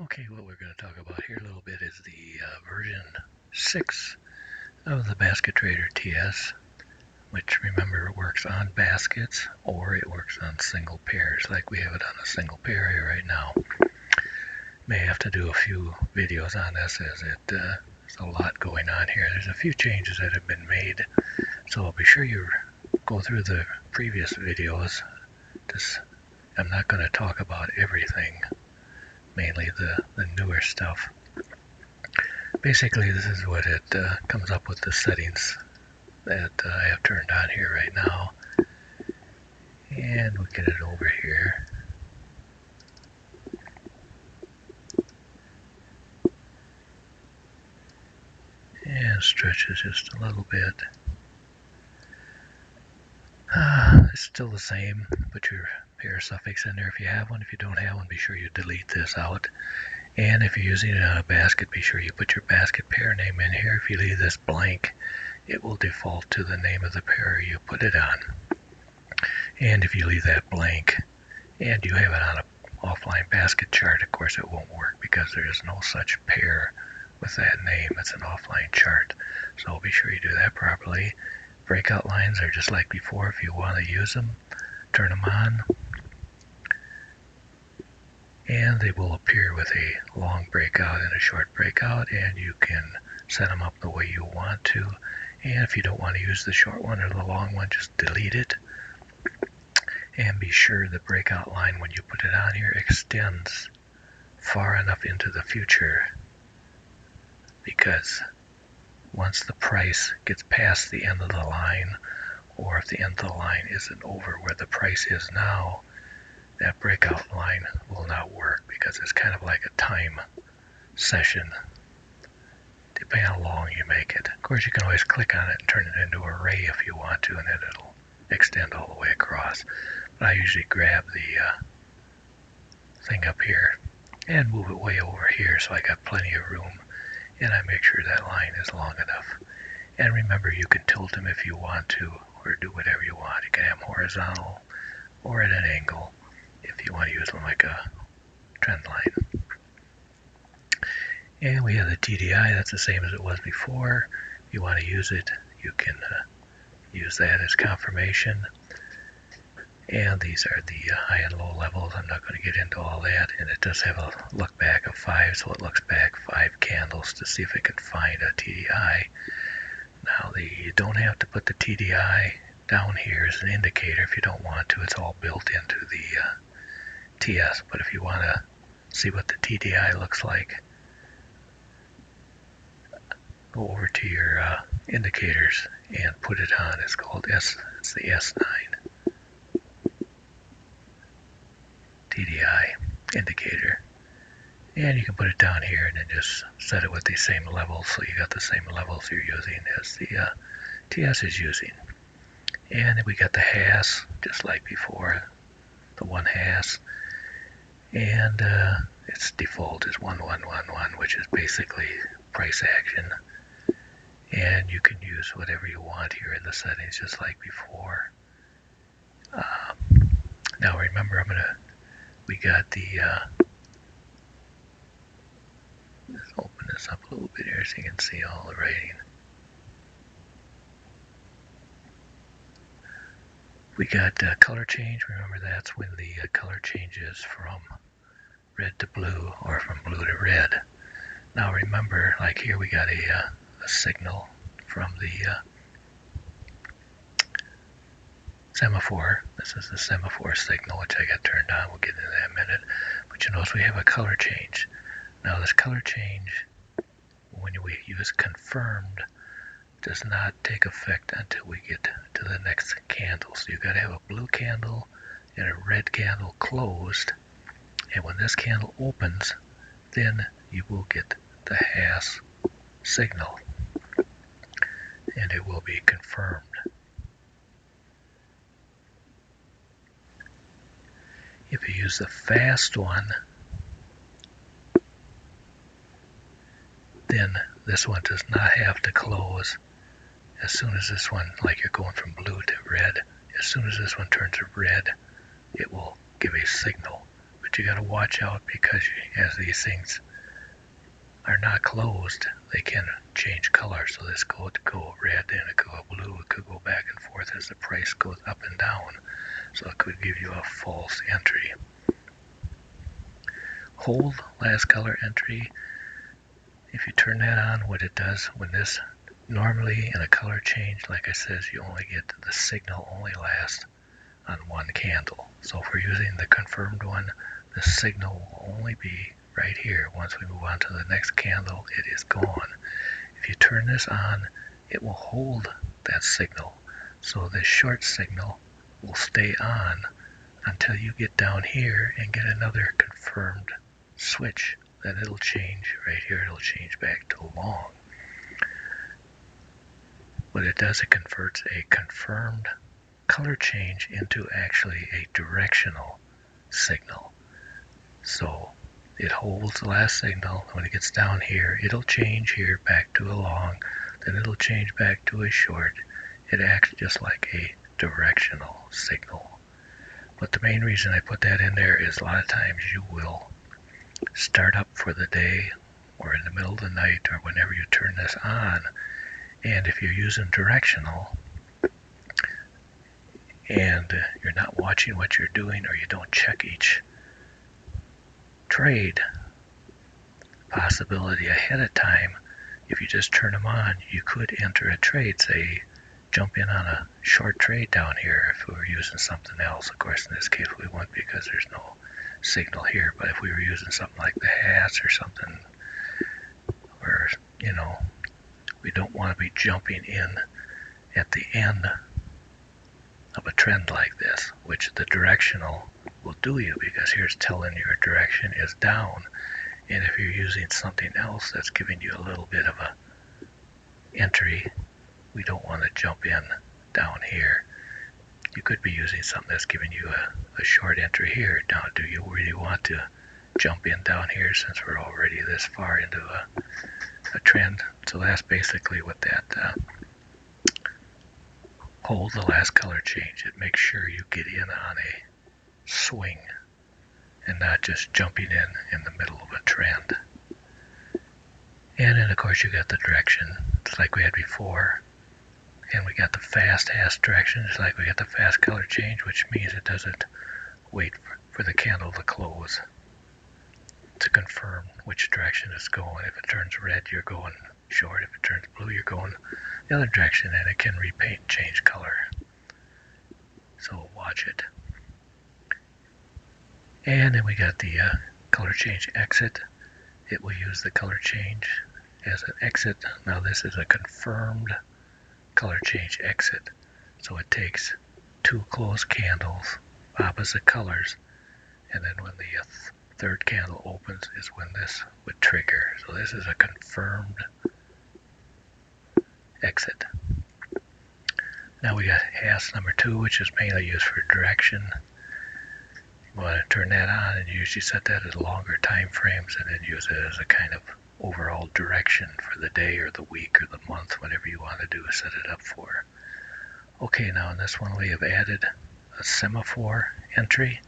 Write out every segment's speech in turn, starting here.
Okay, what we're going to talk about here a little bit is the version 6 of the Basket Trader TS, which remember works on baskets or it works on single pairs, like we have it on a single pair here right now. May have to do a few videos on this as there's a lot going on here. There's a few changes that have been made, so be sure you go through the previous videos. I'm not going to talk about everything, mainly the newer stuff. Basically, this is what it comes up with, the settings that I have turned on here right now. And we'll get it over here. And stretch it just a little bit. It's still the same. Put your pair suffix in there if you have one. If you don't have one, be sure you delete this out. And if you're using it on a basket, be sure you put your basket pair name in here. If you leave this blank, it will default to the name of the pair you put it on. And if you leave that blank and you have it on an offline basket chart, of course it won't work because there is no such pair with that name. It's an offline chart. So be sure you do that properly. Breakout lines are just like before. If you want to use them, turn them on, and they will appear with a long breakout and a short breakout, and you can set them up the way you want to. And if you don't want to use the short one or the long one, just delete it. And be sure the breakout line, when you put it on here, extends far enough into the future, because once the price gets past the end of the line, or if the end of the line isn't over where the price is now, that breakout line will not work, because it's kind of like a time session, depending on how long you make it. Of course, you can always click on it and turn it into an array if you want to, and then it'll extend all the way across. But I usually grab the thing up here and move it way over here so I got plenty of room, and I make sure that line is long enough. And remember, you can tilt them if you want to, or do whatever you want. You can have them horizontal or at an angle if you want to use them like a trend line. And we have the TDI. That's the same as it was before. If you want to use it, you can use that as confirmation. And these are the high and low levels. I'm not going to get into all that. And it does have a look back of 5, so it looks back 5 candles to see if it can find a TDI. Now, you don't have to put the TDI down here as an indicator if you don't want to. It's all built into the TS. But if you want to see what the TDI looks like, go over to your indicators and put it on. It's called it's the S9 TDI indicator. And you can put it down here and then just set it with the same levels, so you got the same levels you're using as the TS is using. And then we got the HAS, just like before, the 1 HAS. And its default is 1111, which is basically price action. And you can use whatever you want here in the settings, just like before. Now remember, we got the, let's open this up a little bit here so you can see all the writing. We got color change. Remember, that's when the color changes from red to blue or from blue to red. Now remember, like here we got a signal from the semaphore. This is the semaphore signal, which I got turned on. We'll get into that in a minute. But you notice we have a color change. Now this color change, when we use confirmed, does not take effect until we get to the next candle. So you've got to have a blue candle and a red candle closed. And when this candle opens, then you will get the HAS signal, and it will be confirmed. If you use the fast one, then this one does not have to close. As soon as this one, like you're going from blue to red, as soon as this one turns to red, it will give a signal. but you got to watch out because as these things are not closed, they can change color. So this could go red and it could go blue, it could go back and forth as the price goes up and down. So it could give you a false entry. Hold last color entry. If you turn that on, what it does when this, normally in a color change, like I said, you only get the signal only lasts on one candle. So if we're using the confirmed one, the signal will only be right here. Once we move on to the next candle, it is gone. If you turn this on, it will hold that signal. So this short signal will stay on until you get down here and get another confirmed switch. Then it'll change right here, it'll change back to long. What it does, it converts a confirmed color change into actually a directional signal. So it holds the last signal. When it gets down here, it'll change here back to a long, then it'll change back to a short. It acts just like a directional signal. But the main reason I put that in there is a lot of times you will start up for the day or in the middle of the night or whenever you turn this on, and if you're using directional and you're not watching what you're doing or you don't check each trade possibility ahead of time, if you just turn them on, you could enter a trade, say jump in on a short trade down here if we were using something else. Of course, in this case we wouldn't because there's no signal here, but if we were using something like the hats or something, or we don't want to be jumping in at the end of a trend like this, which the directional will do you, because here's telling your direction is down, and if you're using something else that's giving you a little bit of a entry, we don't want to jump in down here. You could be using something that's giving you a short entry here. Now, do you really want to jump in down here since we're already this far into a trend? So that's basically what that hold the last color change. It makes sure you get in on a swing and not just jumping in the middle of a trend. And then of course you got the direction, just like we had before. And we got the fast hash direction, just like we got the fast color change, which means it doesn't wait for the candle to close to confirm which direction it's going. If it turns red, you're going short. If it turns blue, you're going the other direction, and it can repaint, change color. So watch it. And then we got the color change exit. It will use the color change as an exit. Now this is a confirmed color change exit. So it takes two closed candles, opposite colors, and then when the third candle opens is when this would trigger. So this is a confirmed exit. Now we got hash number 2, which is mainly used for direction. You want to turn that on and usually set that at longer time frames and then use it as a kind of overall direction for the day or the week or the month, whatever you want to do, set it up for. Okay, now in this one we have added a semaphore entry.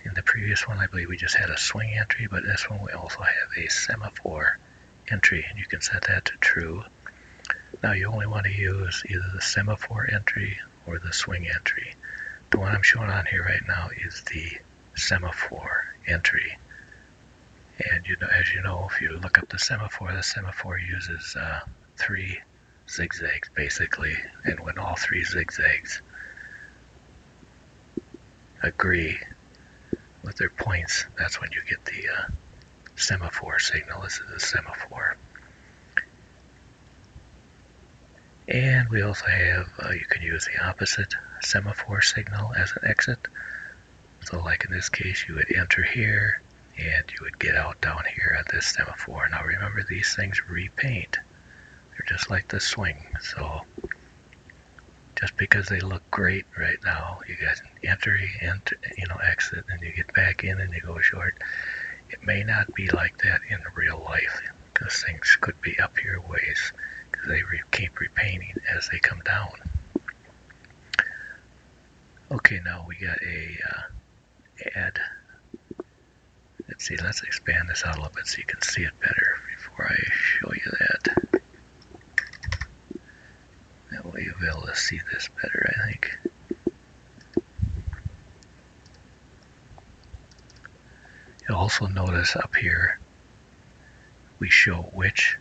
In the previous one I believe we just had a swing entry, but in this one we also have a semaphore entry, and you can set that to true. Now you only want to use either the semaphore entry or the swing entry. The one I'm showing on here right now is the semaphore entry. And as you know, if you look up the semaphore uses 3 zigzags basically, and when all 3 zigzags agree with their points, that's when you get the semaphore signal. This is a semaphore. And we also have, you can use the opposite semaphore signal as an exit. So like in this case, you would enter here and you would get out down here at this semaphore. Now remember, these things repaint. They're just like the swing. So just because they look great right now, you got entry, exit, and you get back in and you go short. It may not be like that in real life, because things could be up here ways, because they keep repainting as they come down. Okay, now we got a add See, let's expand this out a little bit so you can see it better before I show you that. That way you'll be able to see this better, I think. You'll also notice up here we show which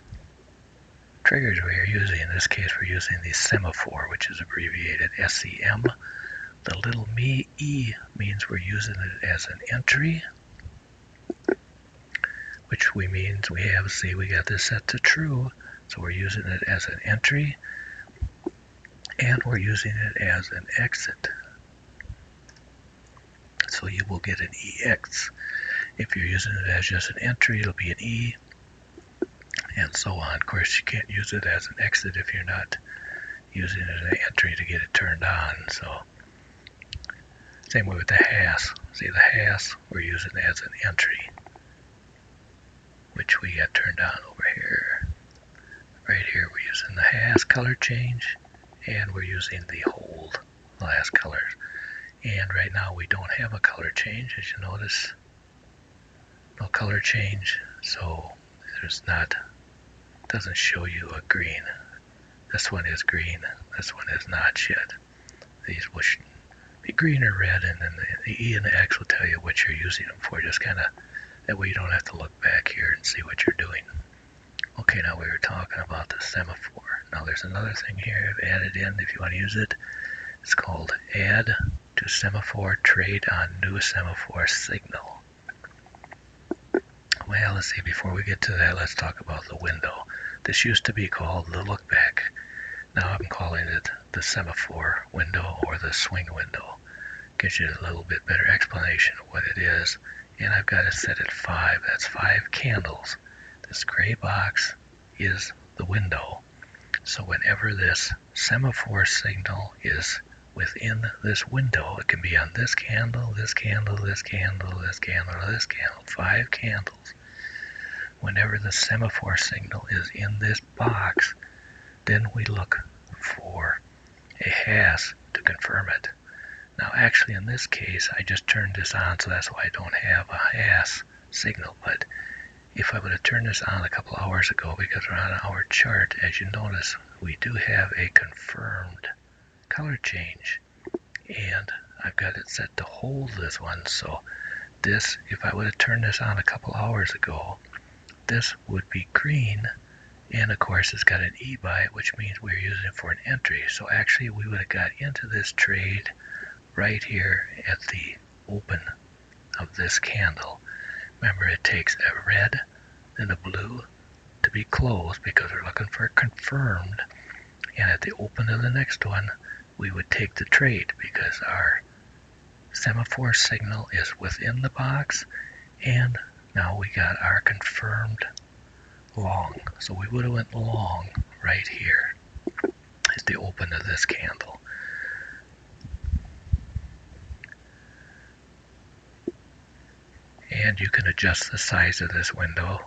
triggers we are using. In this case, we're using the semaphore, which is abbreviated SEM. The little e means we're using it as an entry, which means we have, see, we got this set to true, so we're using it as an entry, and we're using it as an exit. So you will get an EX. If you're using it as just an entry, it'll be an E, and so on. Of course, you can't use it as an exit if you're not using it as an entry to get it turned on. So, same way with the has. See, the has, we're using it as an entry, which we got turned on over here. Right here, we're using the has color change, and we're using the hold last colors. And right now, we don't have a color change, as you notice. No color change, so there's not, doesn't show you a green. This one is green, this one is not yet. These will be green or red, and then the E and the X will tell you what you're using them for. Just kind of, that way you don't have to look back here and see what you're doing. Okay, now we were talking about the semaphore. Now there's another thing here I've added in if you want to use it. It's called Add to Semaphore Trade on New Semaphore Signal. Well, let's see, before we get to that, let's talk about the window. This used to be called the look back. Now I'm calling it the semaphore window or the swing window. Gives you a little bit better explanation of what it is. And I've got it set at 5. That's 5 candles. This gray box is the window. So whenever this semaphore signal is within this window, it can be on this candle, this candle, this candle, this candle, or this candle, 5 candles. Whenever the semaphore signal is in this box, then we look for a has to confirm it. Now actually in this case, I just turned this on, so that's why I don't have a has signal. But if I would have turned this on a couple hours ago, because we're on our chart, as you notice, we do have a confirmed color change. And I've got it set to hold this one, so this, if I would have turned this on a couple hours ago, this would be green, and of course it's got an E by it, which means we're using it for an entry. So actually we would have got into this trade right here at the open of this candle. Remember, it takes a red and a blue to be closed because we're looking for confirmed, and at the open of the next one we would take the trade because our semaphore signal is within the box, and now we got our confirmed long. So we would have went long right here at the open of this candle. And you can adjust the size of this window.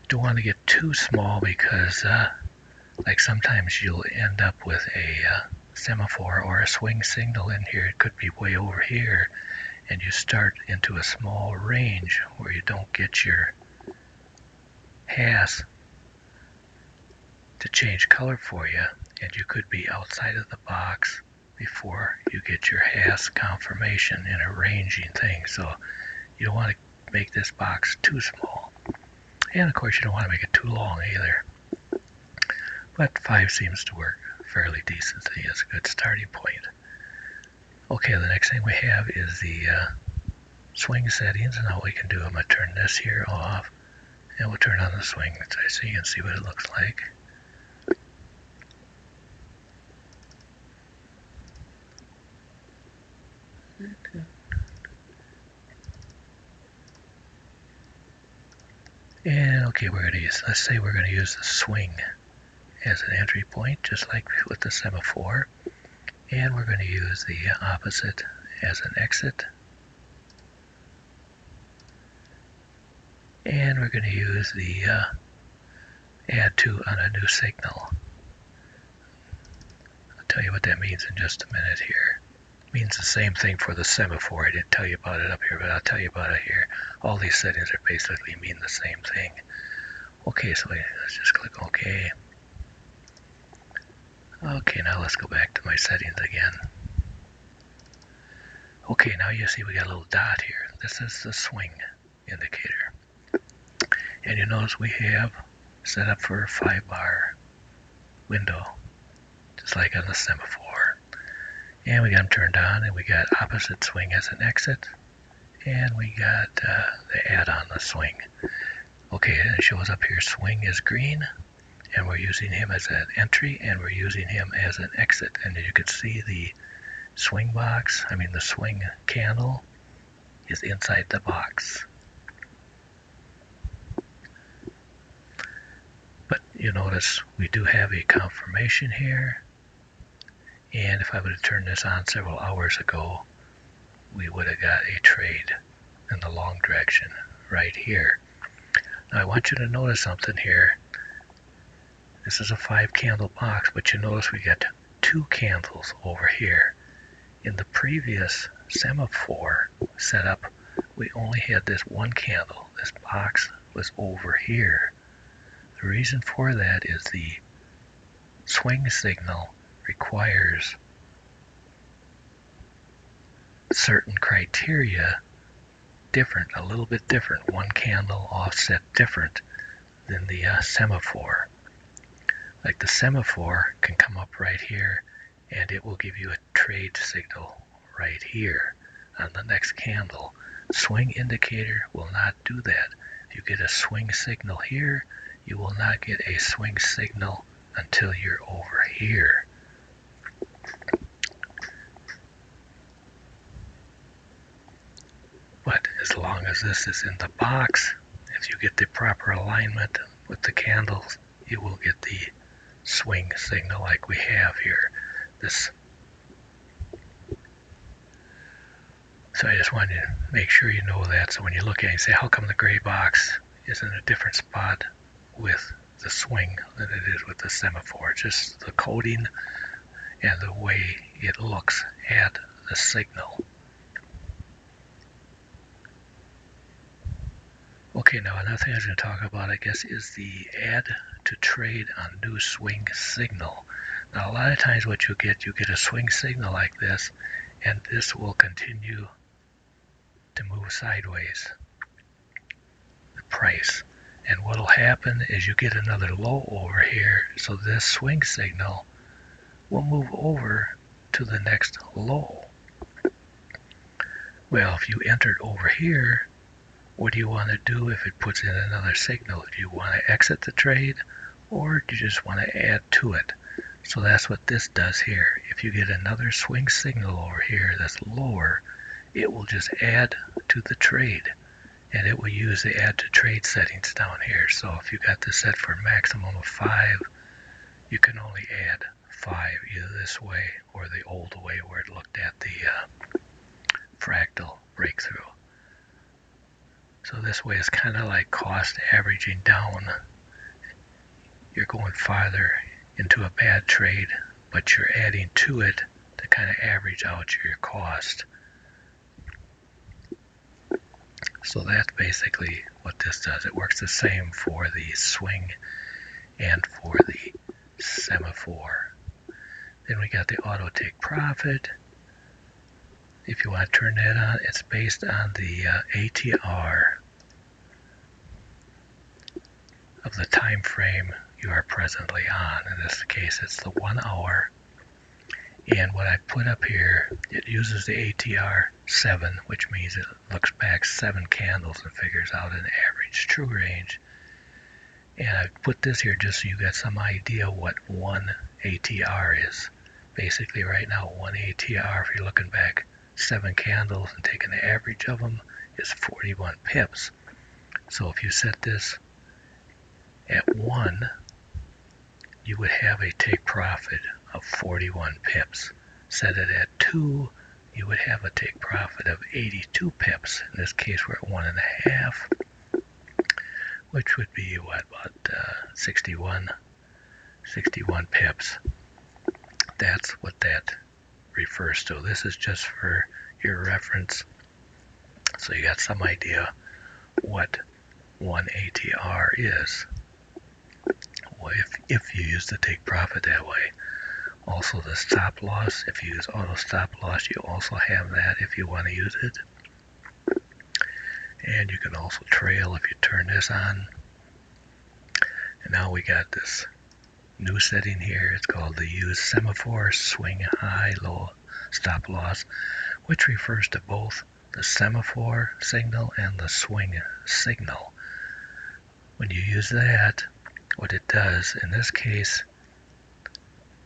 Don't want to get too small because like sometimes you'll end up with a semaphore or a swing signal in here. It could be way over here, and you start into a small range where you don't get your has to change color for you, and you could be outside of the box before you get your has confirmation in a ranging thing. So you don't want to make this box too small, and of course you don't want to make it too long either. But 5 seems to work fairly decently as a good starting point. Okay, the next thing we have is the swing settings, and now what we can do, I'm going to turn this here off, and we'll turn on the swing so you can see what it looks like. And okay, we're going to use, let's say we're going to use the swing as an entry point, just like with the semaphore. And we're going to use the opposite as an exit. And we're going to use the add to on a new signal. I'll tell you what that means in just a minute here. It means the same thing for the semaphore. I didn't tell you about it up here, but I'll tell you about it here. All these settings are basically mean the same thing. Okay, so let's just click OK. Okay, now let's go back to my settings again. Okay, now you see we got a little dot here. This is the swing indicator. And you notice we have set up for a 5-bar window, just like on the semaphore. And we got them turned on, and we got opposite swing as an exit, and we got the add on the swing. Okay, and it shows up here swing is green, and we're using him as an entry, and we're using him as an exit. And you can see the swing box, the swing candle is inside the box. But you notice we do have a confirmation here, and if I would have turned this on several hours ago, we would have got a trade in the long direction right here. Now I want you to notice something here. This is a 5-candle box, but you notice we got 2 candles over here. In the previous semaphore setup, we only had this 1 candle. This box was over here. The reason for that is the swing signal requires certain criteria different, a little bit different, 1 candle offset different than the semaphore. Like the semaphore can come up right here, and it will give you a trade signal right here on the next candle. Swing indicator will not do that. If you get a swing signal here, you will not get a swing signal until you're over here. But as long as this is in the box, if you get the proper alignment with the candles, you will get the swing signal like we have here. So I just wanted to make sure you know that, so when you look at it and say, how come the gray box is in a different spot with the swing than it is with the semaphore? It's just the coding and the way it looks at the signal. Okay, now another thing I was going to talk about, I guess, is the add to trade on new swing signal. Now a lot of times what you get a swing signal like this, and this will continue to move sideways, the price. And what will happen is you get another low over here, so this swing signal will move over to the next low. Well, if you entered over here, what do you want to do if it puts in another signal? Do you want to exit the trade, or do you just want to add to it? So that's what this does here. If you get another swing signal over here that's lower, it will just add to the trade, and it will use the add to trade settings down here. So if you got this set for a maximum of 5, you can only add 5 either this way or the old way where it looked at the fractal breakthrough. So this way is kind of like cost averaging down. You're going farther into a bad trade, but you're adding to it to kind of average out your cost. So that's basically what this does. It works the same for the swing and for the semaphore. Then we got the auto take profit. If you want to turn that on, it's based on the ATR of the time frame you are presently on. In this case, it's the 1 hour. And what I put up here, it uses the ATR 7, which means it looks back 7 candles and figures out an average true range. And I put this here just so you got some idea what 1 ATR is. Basically right now, 1 ATR, if you're looking back 7 candles and taking the average of them, is 41 pips. So if you set this at 1, you would have a take profit of 41 pips. Set it at 2, you would have a take profit of 82 pips. In this case, we're at 1.5, which would be what, about 61 pips. That's what that refers to. This is just for your reference, so you got some idea what 1 ATR is. Well, if you use the take profit that way. Also the stop loss, if you use auto stop loss, you also have that if you want to use it. And you can also trail if you turn this on. And now we got this new setting here. It's called the use semaphore swing high low stop loss, which refers to both the semaphore signal and the swing signal. When you use that, what it does in this case,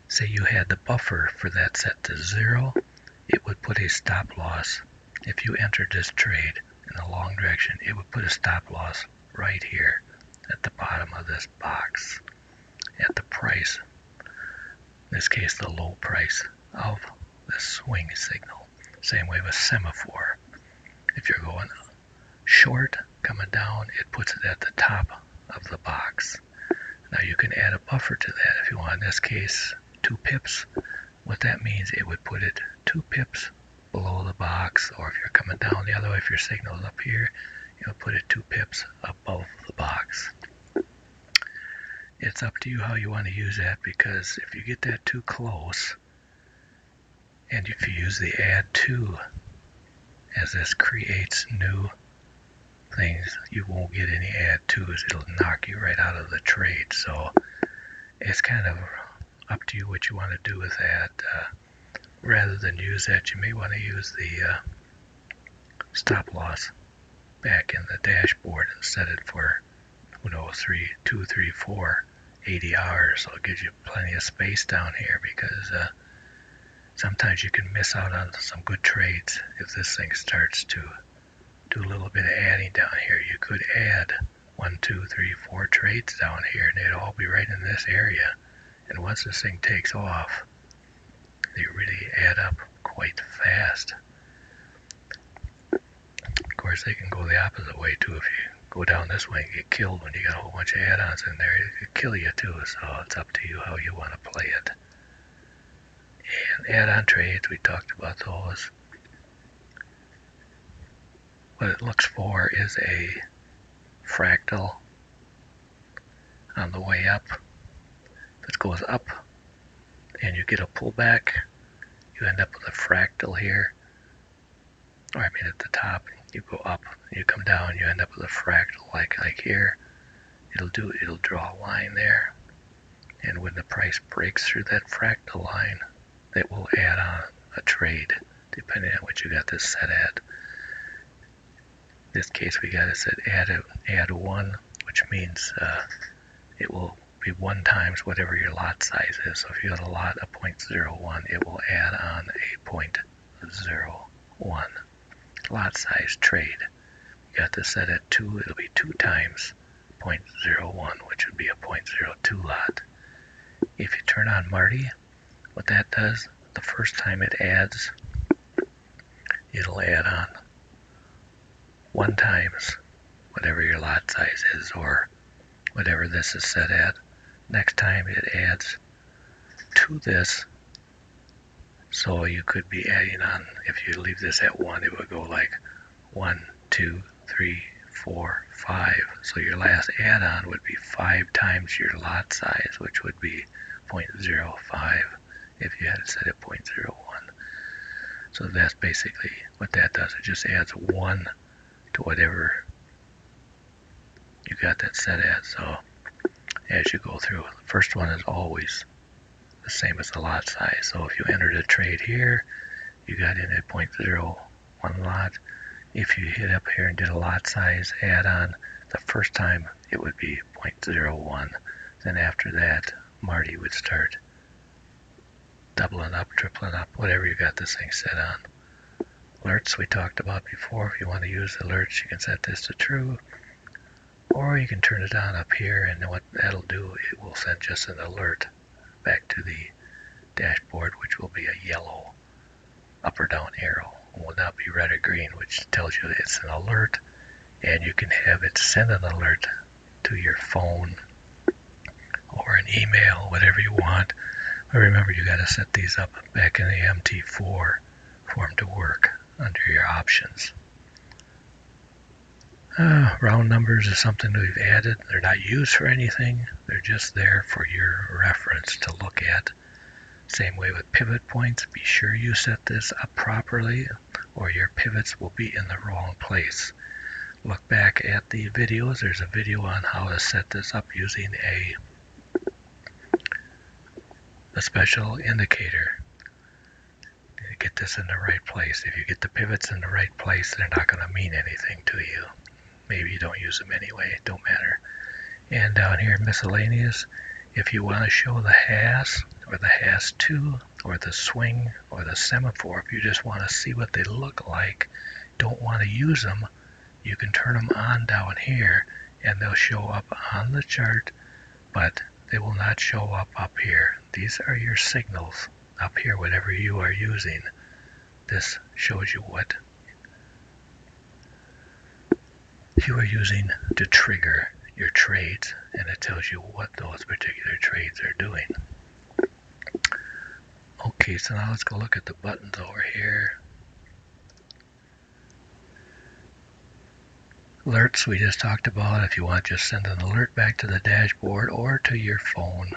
say you had the buffer for that set to 0, it would put a stop loss. If you entered this trade in the long direction, it would put a stop loss right here at the bottom of this box at the price, in this case the low price of the swing signal. Same way with semaphore. If you're going short coming down, it puts it at the top of the box. Now you can add a buffer to that if you want. In this case, 2 pips. What that means, it would put it 2 pips below the box, or if you're coming down the other way, if your signal is up here, you'll put it 2 pips above the box. It's up to you how you want to use that, because if you get that too close, and if you use the add to, as this creates new things, you won't get any add twos. It'll knock you right out of the trade. So it's kind of up to you what you want to do with that. Rather than use that, you may want to use the stop loss back in the dashboard and set it for, 2, 3, 4 ADRs. So it gives you plenty of space down here, because sometimes you can miss out on some good trades if this thing starts to do a little bit of adding down here. You could add 1, 2, 3, 4 trades down here, and they'd all be right in this area. And once this thing takes off, they really add up quite fast. Of course, they can go the opposite way too. If you go down this way and get killed when you got a whole bunch of add-ons in there, it could kill you too. So it's up to you how you want to play it. And add-on trades, we talked about those. What it looks for is a fractal on the way up. If it goes up and you get a pullback, you end up with a fractal here. Or at the top, you go up, you come down, you end up with a fractal like here. It'll draw a line there, and when the price breaks through that fractal line, it will add on a trade depending on what you got this set at. In this case, we got it set add 1, which means it will be 1 times whatever your lot size is. So if you got a lot of 0.01, it will add on a 0.01 lot size trade. You got this set at 2, it'll be 2 times 0.01, which would be a 0.02 lot. If you turn on Marty, what that does, the first time it adds, it'll add on 1 times whatever your lot size is, or whatever this is set at. Next time it adds to this, so you could be adding on, if you leave this at 1, it would go like 1, 2, 3, 4, 5. So your last add-on would be 5 times your lot size, which would be 0.05 if you had it set at 0.01. So that's basically what that does. It just adds 1 to whatever you got that set at. So as you go through, the first one is always the same as the lot size. So if you entered a trade here, you got in at 0.01 lot. If you hit up here and did a lot size add-on, the first time it would be 0.01. Then after that, Marty would start doubling up, tripling up, whatever you got this thing set on. Alerts we talked about before. If you want to use alerts, you can set this to true, or you can turn it on up here, and what that'll do, it will send just an alert back to the dashboard, which will be a yellow up or down arrow. It will not be red or green, which tells you it's an alert, and you can have it send an alert to your phone or an email, whatever you want, Remember, you got to set these up back in the MT4 for them to work under your options. Round numbers is something we've added. They're not used for anything. They're just there for your reference to look at. Same way with pivot points. Be sure you set this up properly or your pivots will be in the wrong place. Look back at the videos. There's a video on how to set this up using a special indicator to get this in the right place. If you get the pivots in the right place, they're not going to mean anything to you. Maybe you don't use them anyway, it don't matter. And down here, miscellaneous, if you want to show the has or the has to or the swing or the semaphore, if you just want to see what they look like, don't want to use them, you can turn them on down here and they'll show up on the chart, but they will not show up here. These are your signals up here, whatever you are using. This shows you what you are using to trigger your trades, and it tells you what those particular trades are doing. Okay, so now let's go look at the buttons over here. Alerts we just talked about. If you want, just send an alert back to the dashboard or to your phone.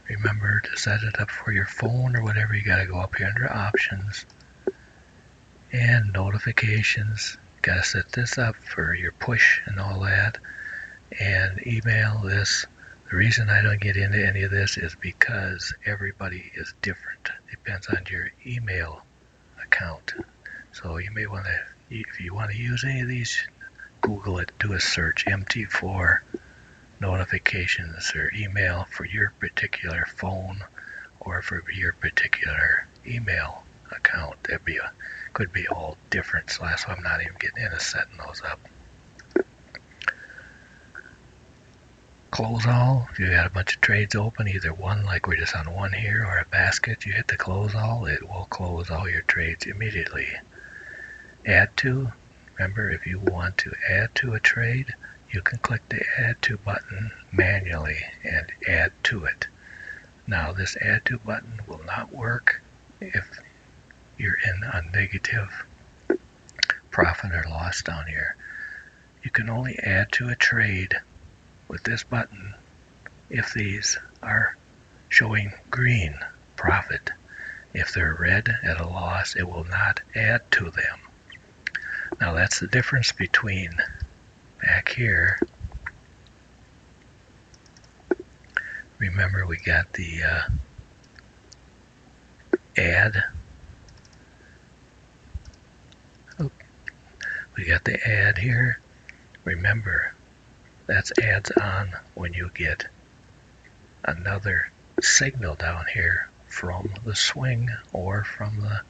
Remember to set it up for your phone or whatever. You got to go up here under options and notifications. Got to set this up for your push and all that, and email this. The reason I don't get into any of this is because everybody is different. Depends on your email account. So you may want to, if you want to use any of these, Google it, do a search, MT4 notifications or email for your particular phone or for your particular email account. Could be all different, so that's why I'm not even getting into setting those up. Close all. If you got a bunch of trades open, either one like we're just on one here or a basket, you hit the close all, it will close all your trades immediately. Add to. Remember, if you want to add to a trade, you can click the add to button manually and add to it. Now this add to button will not work if you're in a negative profit or loss down here. You can only add to a trade with this button if these are showing green, profit. If they're red at a loss, it will not add to them. Now that's the difference between back here. Remember, we got the add. We got the add here. Remember, that's adds on when you get another signal down here from the swing or from the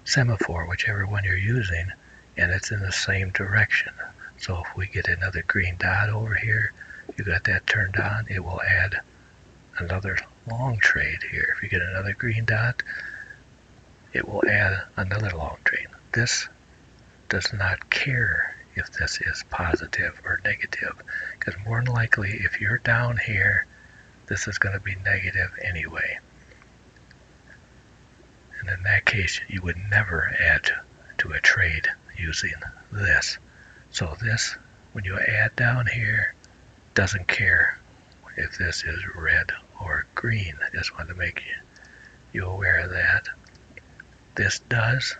semaphore, whichever one you're using, and it's in the same direction. So if we get another green dot over here, you got that turned on, it will add another long trade here. If you get another green dot, it will add another long trade. This does not care if this is positive or negative, because more than likely if you're down here, this is going to be negative anyway. And in that case, you would never add to a trade using this. So this, when you add down here, doesn't care if this is red or green. I just want to make you aware of that. This does.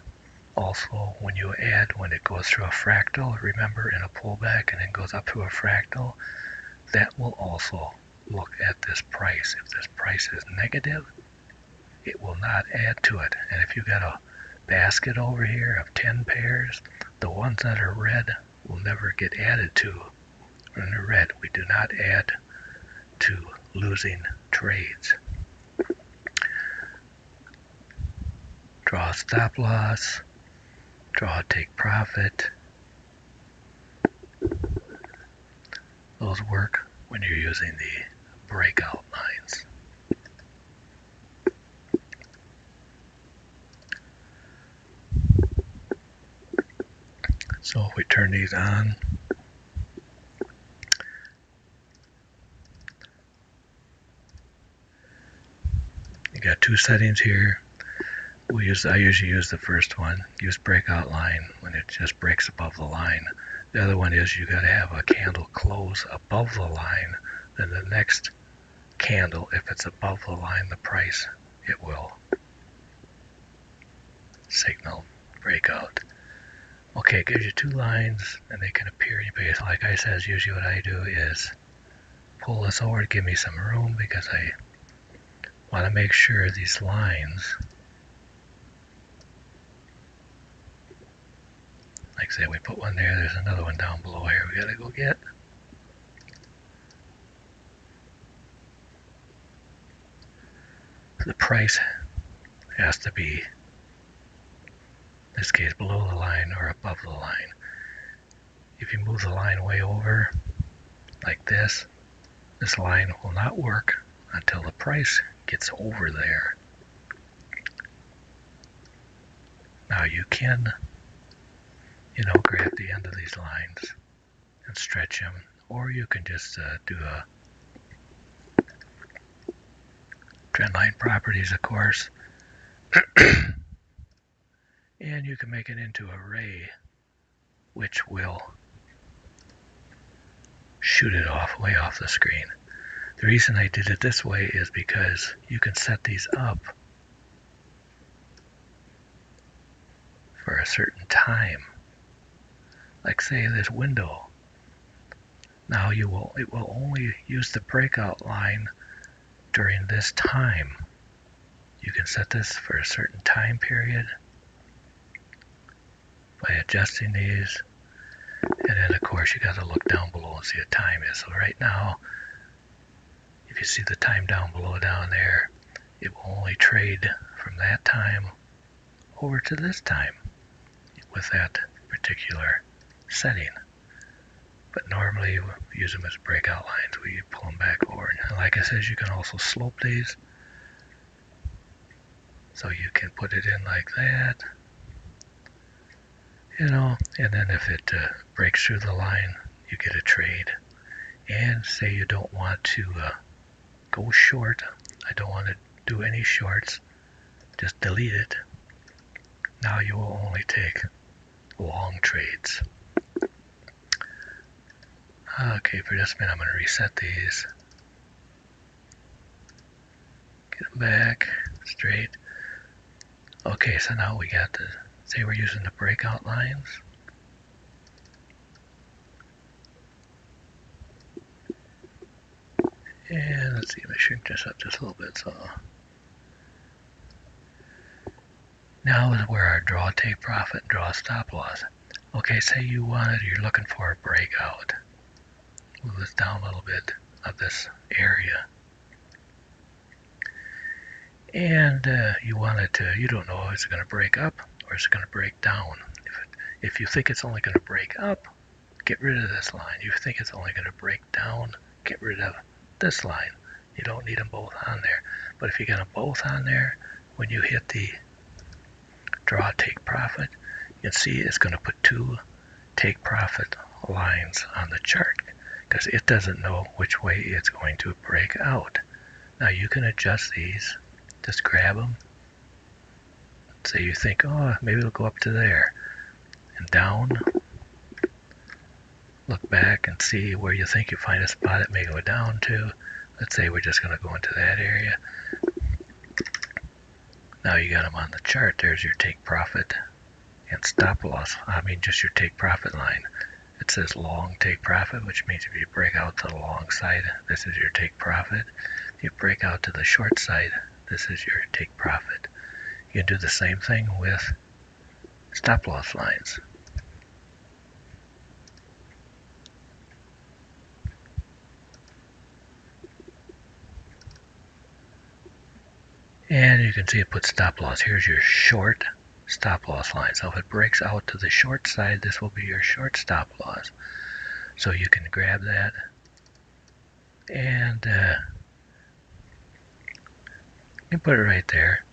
Also, when you add, when it goes through a fractal, remember in a pullback and then goes up to a fractal, that will also look at this price. If this price is negative, it will not add to it. And if you got a basket over here of 10 pairs, the ones that are red will never get added to. When they're red, we do not add to losing trades. Draw a stop loss, draw a take profit. Those work when you're using the breakout lines. So if we turn these on, you got two settings here. I usually use the first one, use breakout line when it just breaks above the line. The other one is you got to have a candle close above the line. Then the next candle, if it's above the line, the price, it will signal breakout. Okay, it gives you two lines and they can appear in base. Like I said, usually what I do is pull this over to give me some room because I want to make sure these lines, like say we put one there, there's another one down below here we gotta go get. The price has to be, in this case, below the line or above the line. If you move the line way over, like this line will not work until the price gets over there. Now you can, grab the end of these lines and stretch them, or you can just do a trendline properties, of course, and you can make it into a ray, which will shoot it off, way off the screen. The reason I did it this way is because you can set these up for a certain time. Like say this window. Now it will only use the breakout line during this time. You can set this for a certain time period by adjusting these. And then of course you got to look down below and see what time is. So right now, if you see the time down below down there, it will only trade from that time over to this time with that particular setting. But normally we use them as breakout lines. We pull them back over. And like I said, you can also slope these. So you can put it in like that. And then if it breaks through the line, you get a trade. And say you don't want to go short. I don't want to do any shorts. Just delete it. Now you will only take long trades. Okay, for this minute I'm going to reset these. Get them back straight. Okay, so now we got the, say we're using the breakout lines. And let's see, let me shrink this up just a little bit. So now is where our draw take profit, draw stop loss. Okay, say you're looking for a breakout. Move this down a little bit of this area. And you don't know if it's going to break up or it's going to break down. If you think it's only going to break up, get rid of this line. If you think it's only going to break down, get rid of this line. You don't need them both on there. But if you get them both on there, when you hit the draw take profit, you can see it's going to put two take profit lines on the chart because it doesn't know which way it's going to break out. Now you can adjust these. Just grab them. Say you think, oh, maybe it'll go up to there. And down. Look back and see where you think you find a spot it may go down to. Let's say we're just going to go into that area. Now you got them on the chart. There's your take profit and stop loss. Just your take profit line. It says long take profit, which means if you break out to the long side, this is your take profit. If you break out to the short side, this is your take profit. You can do the same thing with stop loss lines. And you can see it puts stop loss. Here's your short stop loss line. So if it breaks out to the short side, this will be your short stop loss. So you can grab that and you put it right there.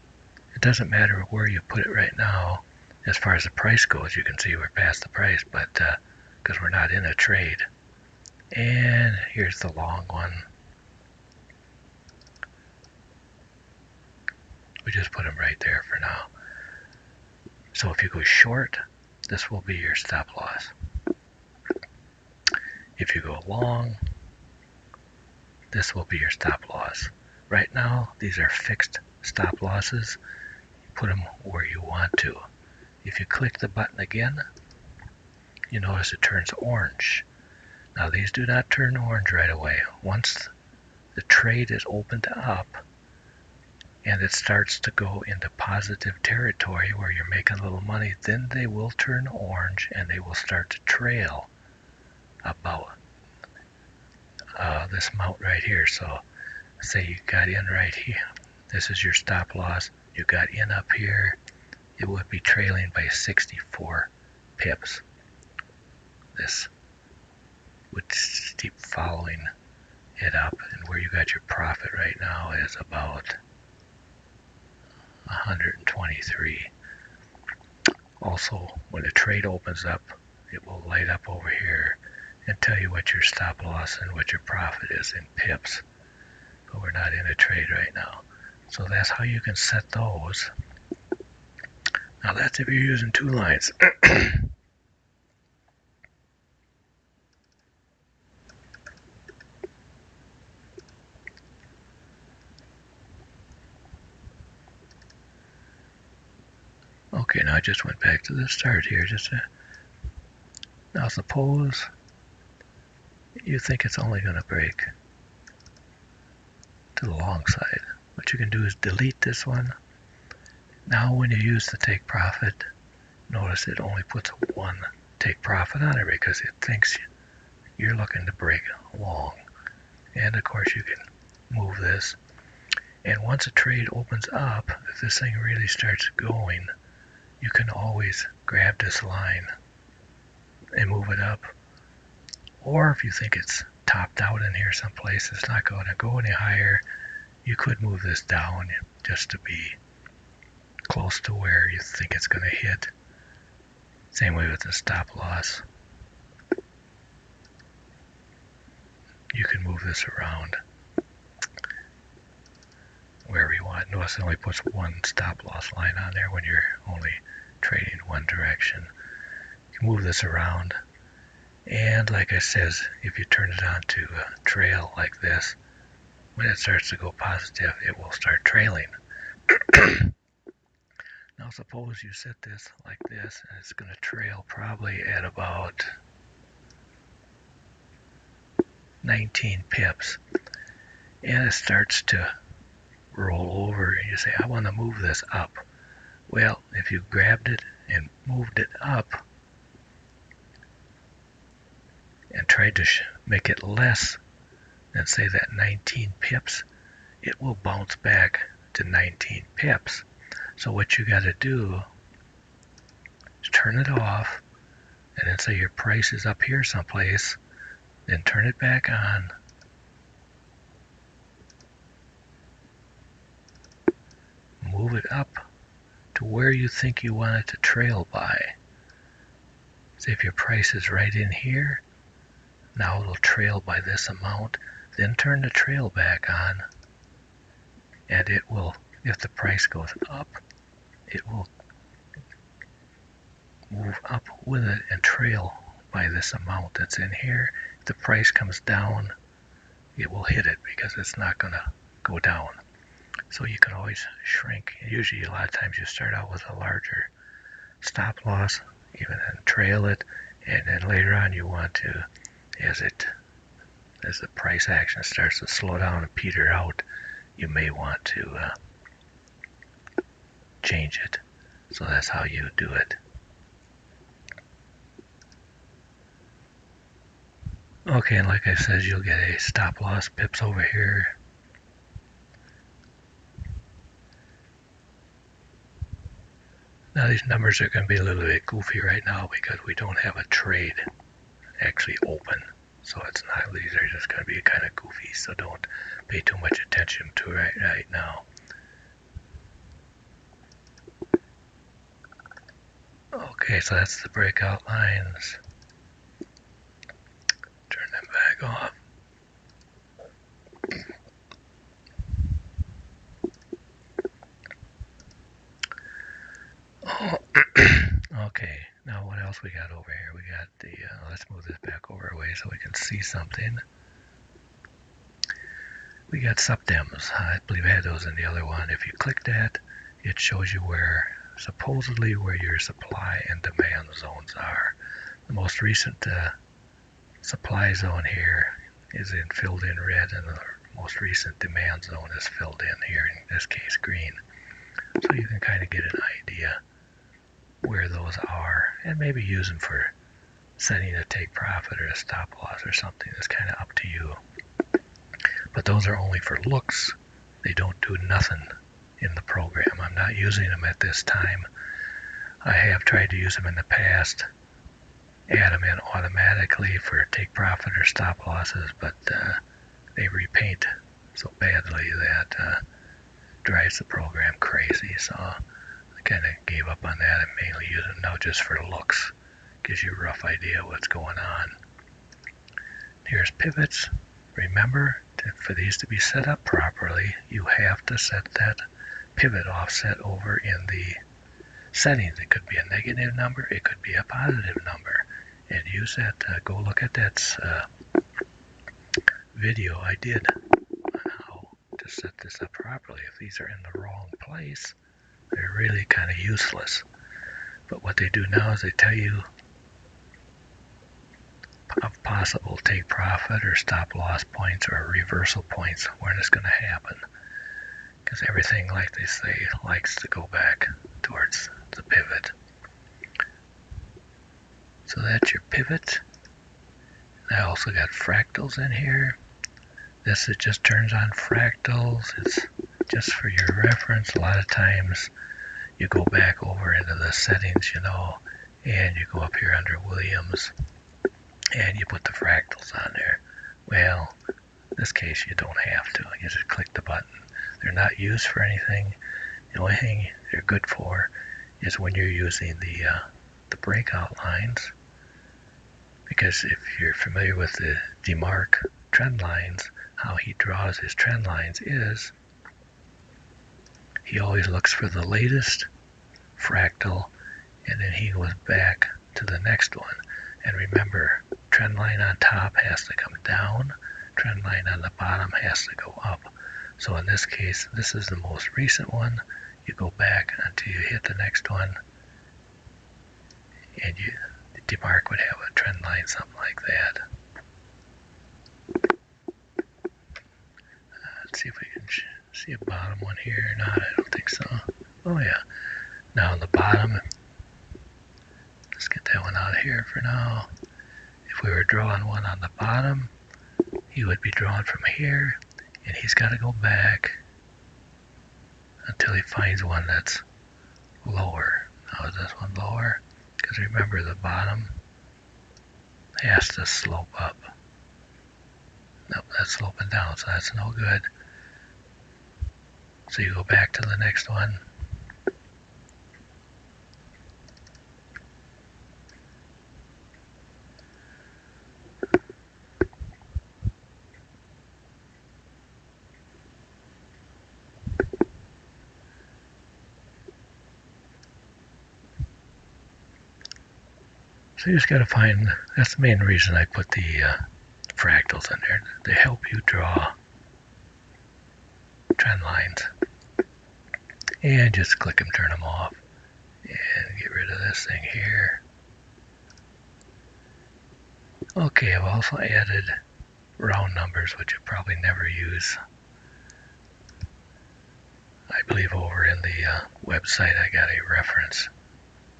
It doesn't matter where you put it right now. As far as the price goes, you can see we're past the price, but because we're not in a trade. And here's the long one. We just put them right there for now. So if you go short, this will be your stop loss. If you go long, this will be your stop loss. Right now, these are fixed stop losses. Put them where you want to. If you click the button again, you notice it turns orange. Now these do not turn orange right away. Once the trade is opened up and it starts to go into positive territory where you're making a little money, then they will turn orange and they will start to trail about this amount right here. So say you got in right here. This is your stop loss. You got in up here. It would be trailing by 64 pips. This would keep following it up, and where you got your profit right now is about 123. Also, when the trade opens up, it will light up over here and tell you what your stop loss and what your profit is in pips. But we're not in a trade right now. So that's how you can set those. Now that's if you're using two lines. Okay, now I just went back to the start here. Now suppose you think it's only going to break to the long side. What you can do is delete this one. Now when you use the take profit, notice it only puts one take profit on it because it thinks you're looking to break long. And of course you can move this. And once a trade opens up, if this thing really starts going, you can always grab this line and move it up. Or if you think it's topped out in here someplace, it's not going to go any higher, you could move this down just to be close to where you think it's going to hit. Same way with the stop loss. You can move this around wherever you want. Notice it only puts one stop loss line on there when you're only trading one direction. You can move this around, and like I says, if you turn it on to a trail like this, when it starts to go positive, it will start trailing. Now suppose you set this like this, and it's going to trail probably at about 19 pips, and it starts to roll over, and you say, I want to move this up. Well, if you grabbed it and moved it up and tried to make it less than, say, that 19 pips, it will bounce back to 19 pips. So what you got to do is turn it off, and then say your price is up here someplace, then turn it back on, move it up to where you think you want it to trail by. Say if your price is right in here, now it'll trail by this amount, then turn the trail back on, and it will, if the price goes up, it will move up with it and trail by this amount that's in here. If the price comes down, it will hit it because it's not going to go down. So you can always shrink. Usually a lot of times you start out with a larger stop loss, even and trail it, and then later on you want to, as the price action starts to slow down and peter out, you may want to change it. So that's how you do it. Okay, and like I said, you'll get a stop loss pips over here. Now these numbers are going to be a little bit goofy right now because we don't have a trade actually open. So it's not, these are just going to be kind of goofy, so don't pay too much attention to it right now. Okay, so that's the breakout lines. Turn them back off. Okay, now what else we got over here? We got the, let's move this back over a way so we can see something. We got subdems. I believe I had those in the other one. If you click that, it shows you supposedly where your supply and demand zones are. The most recent supply zone here is filled in red, and the most recent demand zone is filled in here, in this case green. So you can kind of get an idea where those are, and maybe use them for setting a take profit or a stop loss or something. It's kind of up to you. But those are only for looks. They don't do nothing in the program. I'm not using them at this time. I have tried to use them in the past, add them in automatically for take profit or stop losses, but they repaint so badly that drives the program crazy. So I kind of gave up on that and mainly use them now just for looks. Gives you a rough idea what's going on. Here's pivots. Remember, for these to be set up properly, you have to set that pivot offset over in the settings. It could be a negative number, it could be a positive number, and use that. Go look at that video I did on how to set this up properly. If these are in the wrong place, they're really kind of useless. But what they do now is they tell you of possible take profit or stop loss points or reversal points when it's going to happen, because everything, like they say, likes to go back towards the pivot. So that's your pivot. I also got fractals in here. This, it just turns on fractals. It's just for your reference. A lot of times you go back over into the settings, and you go up here under Williams and you put the fractals on there. Well, in this case you don't have to. You just click the button. They're not used for anything. The only thing they're good for is when you're using the breakout lines, because if you're familiar with the DeMark trend lines, how he draws his trend lines is he always looks for the latest fractal, and then he goes back to the next one. And remember, trend line on top has to come down, trend line on the bottom has to go up. So in this case, this is the most recent one. You go back until you hit the next one, and DeMark would have a trend line something like that. Let's see if we can see a bottom one here or not. I don't think so. Oh yeah. Now on the bottom, let's get that one out of here for now. If we were drawing one on the bottom, he would be drawn from here, and he's got to go back until he finds one that's lower. Now is this one lower? Because remember, the bottom has to slope up. Nope, that's sloping down, so that's no good. So you go back to the next one. So you just got to find, that's the main reason I put the fractals in there. They help you draw trend lines. And just click them, turn them off, and get rid of this thing here. Okay, I've also added round numbers, which you probably never use. I believe over in the website I got a reference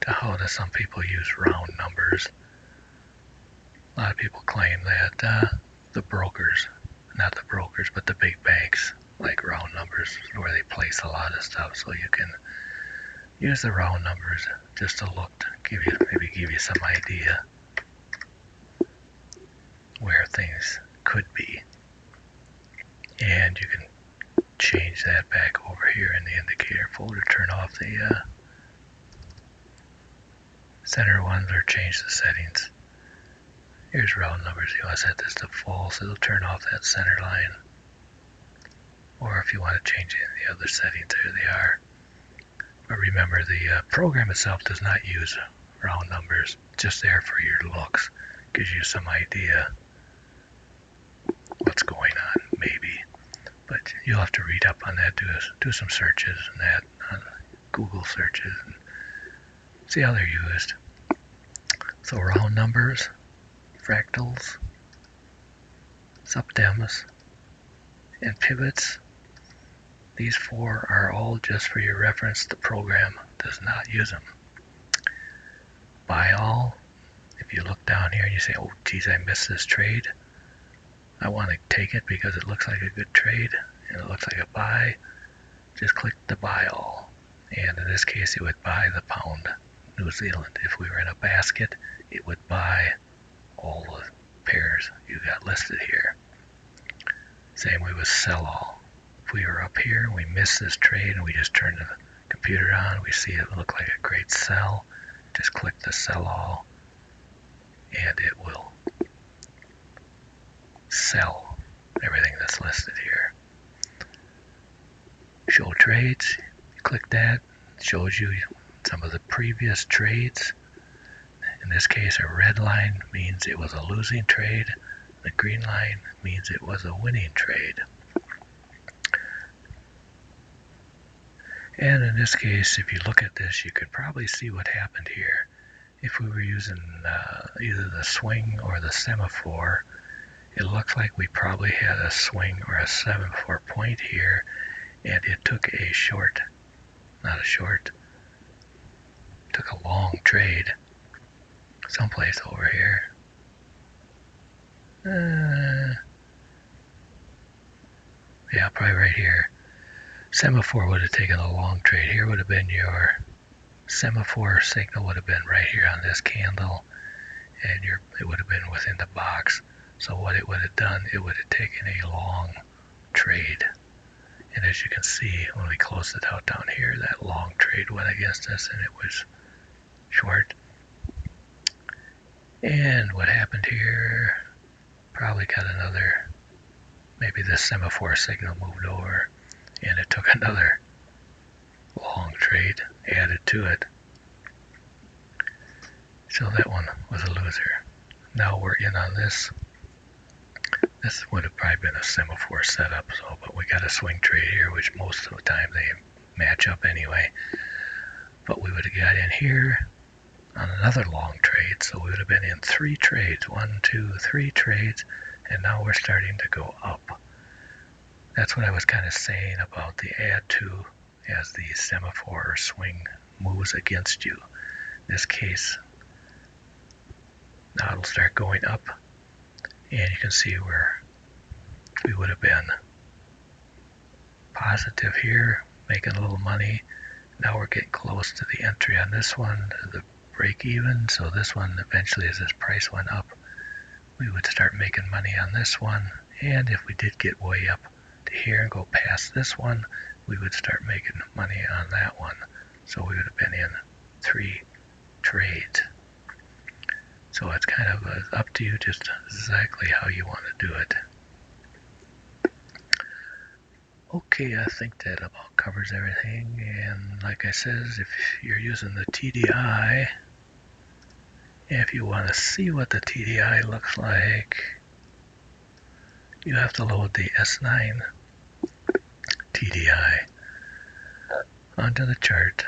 to how some people use round numbers. A lot of people claim that the brokers, not the brokers, but the big banks, like round numbers where they place a lot of stuff. So you can use the round numbers just to look, to maybe give you some idea where things could be. And you can change that back over here in the indicator folder, turn off the center ones or change the settings. Here's round numbers. You want to set this to false, it'll turn off that center line. Or if you want to change any of the other settings, there they are. But remember, the program itself does not use round numbers, just there for your looks. Gives you some idea what's going on, maybe. But you'll have to read up on that, do some searches and that, Google searches, and see how they're used. So round numbers, fractals, subdems, and pivots, these four are all just for your reference. The program does not use them. Buy all, if you look down here and you say, oh geez, I missed this trade, I want to take it because it looks like a good trade and it looks like a buy, just click the buy all. And in this case it would buy the pound New Zealand. If we were in a basket, it would buy all the pairs you got listed here. Same way with sell all. If we were up here and we missed this trade and we just turned the computer on, we see it look like a great sell, just click the sell all and it will sell everything that's listed here. Show trades, click that, it shows you some of the previous trades. In this case, a red line means it was a losing trade. The green line means it was a winning trade. And in this case, if you look at this, you could probably see what happened here. If we were using either the swing or the semaphore, it looks like we probably had a swing or a semaphore point here, and it took a short, not a short, took a long trade someplace over here. Yeah, probably right here. Semaphore would have taken a long trade. Here would have been your semaphore signal, would have been right here on this candle, and it would have been within the box. So what it would have done, it would have taken a long trade. And as you can see, when we closed it out down here, that long trade went against us and it was short. And what happened here, probably got another, maybe this semaphore signal moved over and it took another long trade added to it. So that one was a loser. Now we're in on this. This would have probably been a semaphore setup, but we got a swing trade here, which most of the time they match up anyway. But we would have got in here on another long trade, so we would have been in 3 trades, 1, 2, 3 trades, and now we're starting to go up. That's what I was kind of saying about the add to as the semaphore or swing moves against you. In this case, now it'll start going up, and you can see where we would have been positive here, making a little money. Now we're getting close to the entry on this one, the break even. So this one, eventually as this price went up, we would start making money on this one. And if we did get way up to here and go past this one, we would start making money on that one. So we would have been in 3 trades. So it's kind of up to you just exactly how you want to do it. Okay, I think that about covers everything. And like I said, if you're using the TDI, if you want to see what the TDI looks like, you have to load the S9 TDI onto the chart.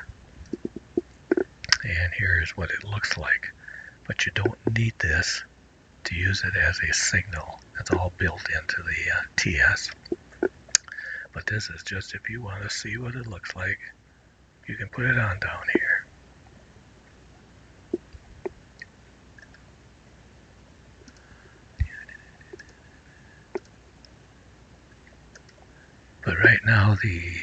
And here's what it looks like. But you don't need this to use it as a signal. It's all built into the TS. But this is just if you want to see what it looks like, you can put it on down here. But right now the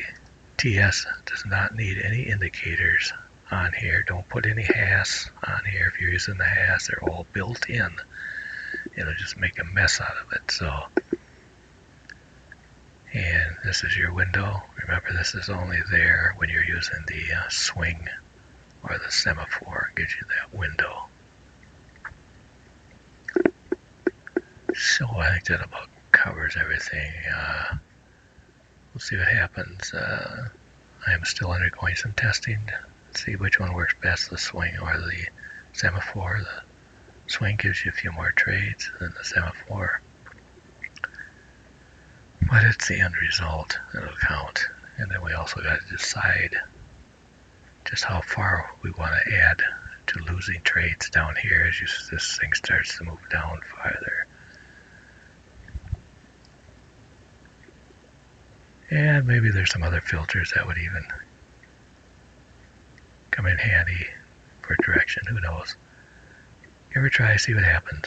TS does not need any indicators on here. Don't put any HAS on here. If you're using the HAS, they're all built in. It'll just make a mess out of it. So, and this is your window. Remember, this is only there when you're using the swing or the semaphore. It gives you that window. So I think that about covers everything. We'll see what happens. I am still undergoing some testing to see which one works best, the swing or the semaphore. The swing gives you a few more trades than the semaphore. But it's the end result that'll count. And then we also got to decide just how far we want to add to losing trades down here as this thing starts to move down farther. And maybe there's some other filters that would even come in handy for direction, who knows. Give it a try, see what happens.